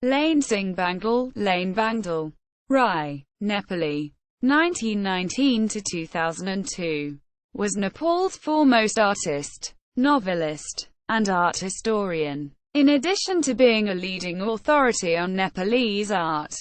Lain Singh Bangdel, Lain Bangdel. Rai, Nepali. 1919 to 2002. Was Nepal's foremost artist, novelist, and art historian. In addition to being a leading authority on Nepalese art,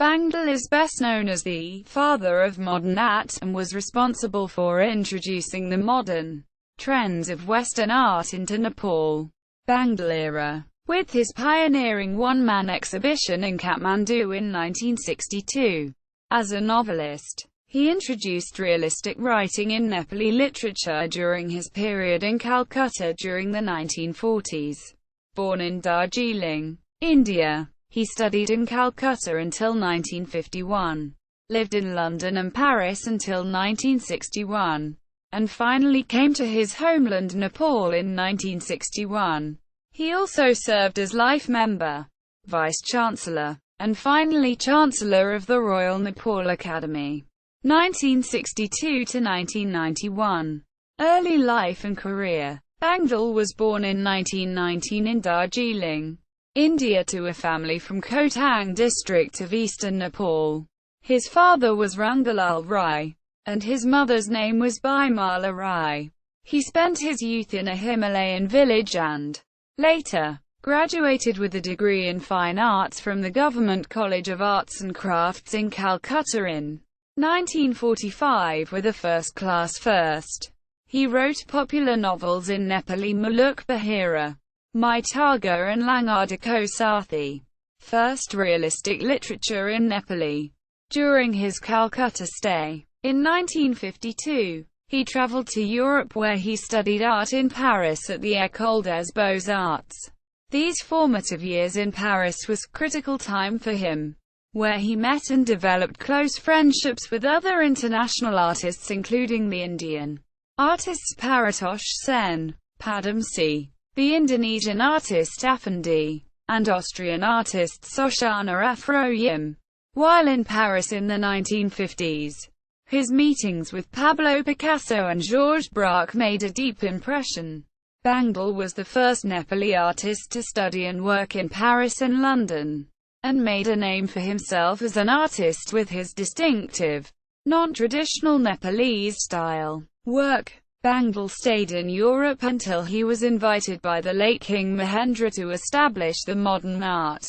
Bangdel is best known as the father of modern art, and was responsible for introducing the modern trends of Western art into Nepal. Bangdel era. With his pioneering one-man exhibition in Kathmandu in 1962. As a novelist, he introduced realistic writing in Nepali literature during his period in Calcutta during the 1940s. Born in Darjeeling, India, he studied in Calcutta until 1951, lived in London and Paris until 1961, and finally came to his homeland Nepal in 1961. He also served as life member, Vice-Chancellor, and finally Chancellor of the Royal Nepal Academy. 1962 to 1991. Early life and career. Bangdel was born in 1919 in Darjeeling, India to a family from Khotang district of eastern Nepal. His father was Rangalal Rai, and his mother's name was Bimala Rai. He spent his youth in a Himalayan village and later graduated with a degree in fine arts from the Government College of Arts and Crafts in Calcutta in 1945 with a first-class first. He wrote popular novels in Nepali Muluk Bahira, Mai Targa and Langadiko Sathi. First realistic literature in Nepali. During his Calcutta stay, in 1952, he traveled to Europe where he studied art in Paris at the École des Beaux-Arts. These formative years in Paris was critical time for him, where he met and developed close friendships with other international artists including the Indian artists Paratosh Sen, Padam C., the Indonesian artist Afendi, and Austrian artist Shoshana Afroyim. While in Paris in the 1950s, his meetings with Pablo Picasso and Georges Braque made a deep impression. Bangdel was the first Nepali artist to study and work in Paris and London, and made a name for himself as an artist with his distinctive, non-traditional Nepalese style. Work. Bangdel stayed in Europe until he was invited by the late King Mahendra to establish the modern art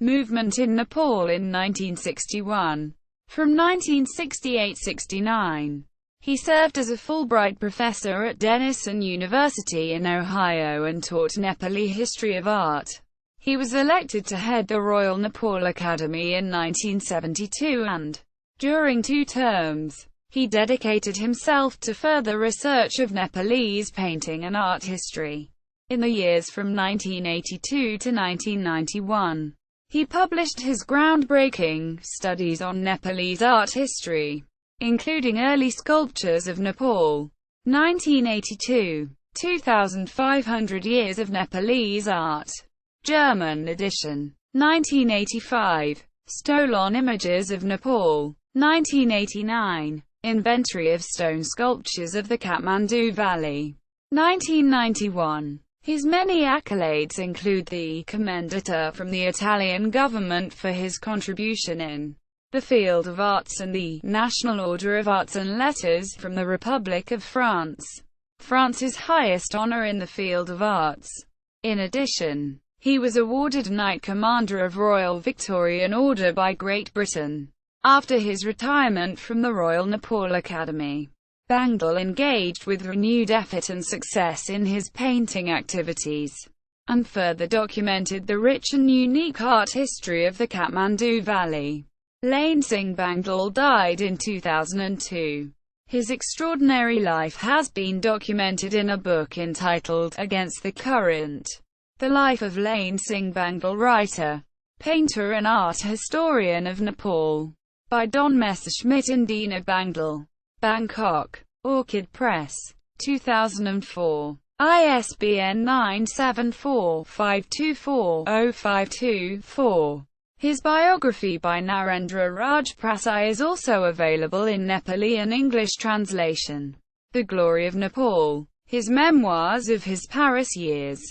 movement in Nepal in 1961. From 1968–69, he served as a Fulbright professor at Denison University in Ohio and taught Nepali history of art. He was elected to head the Royal Nepal Academy in 1972 and, during 2 terms, he dedicated himself to further research of Nepalese painting and art history. In the years from 1982 to 1991, he published his groundbreaking studies on Nepalese art history, including early sculptures of Nepal. 1982. 2,500 Years of Nepalese Art. German edition. 1985. Stolen Images of Nepal. 1989. Inventory of stone sculptures of the Kathmandu Valley. 1991. His many accolades include the Commendata from the Italian government for his contribution in the field of arts and the National Order of Arts and Letters from the Republic of France, France's highest honor in the field of arts. In addition, he was awarded Knight Commander of Royal Victorian Order by Great Britain. After his retirement from the Royal Nepal Academy, Bangdel engaged with renewed effort and success in his painting activities, and further documented the rich and unique art history of the Kathmandu Valley. Lain Singh Bangdel died in 2002. His extraordinary life has been documented in a book entitled Against the Current: The Life of Lain Singh Bangdel, writer, painter and art historian of Nepal, by Don Messerschmidt and Dina Bangdel. Bangkok. Orchid Press. 2004. ISBN 974-524-052-4. His biography by Narendra Raj Prasai is also available in Nepali and English translation. The Glory of Nepal. His memoirs of his Paris years.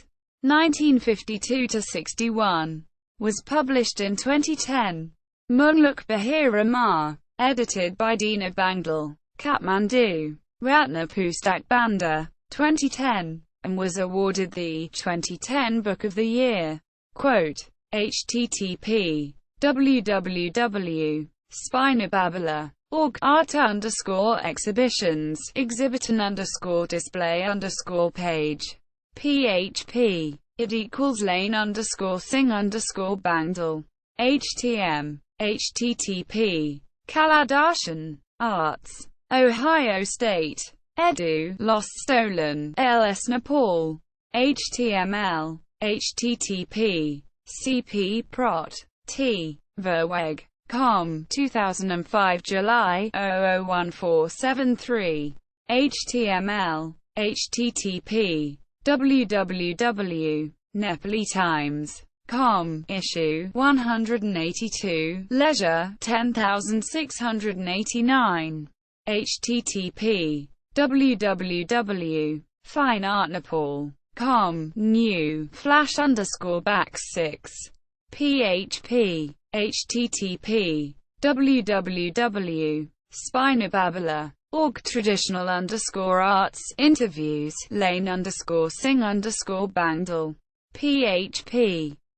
1952–61. was published in 2010. Mungluk Bahira Ma. Edited by Dina Bangdel. Kathmandu. Ratna Pustak Banda. 2010. And was awarded the 2010 Book of the Year. Quote, http www.spinababala.org art_exhibitions exhibition_display_page php = Lain_Singh_Bangdel htm http Kaladarshan Arts Ohio State Edu Lost Stolen LS Nepal html http cp prot t verweg com 2005 July 001473 html http www.nepalitimes.com issue 182 leisure 10689 http www.fineartnepal.com new /_6 php http www.spinababala.org traditional_arts interviews Lain_Singh_Bangdel php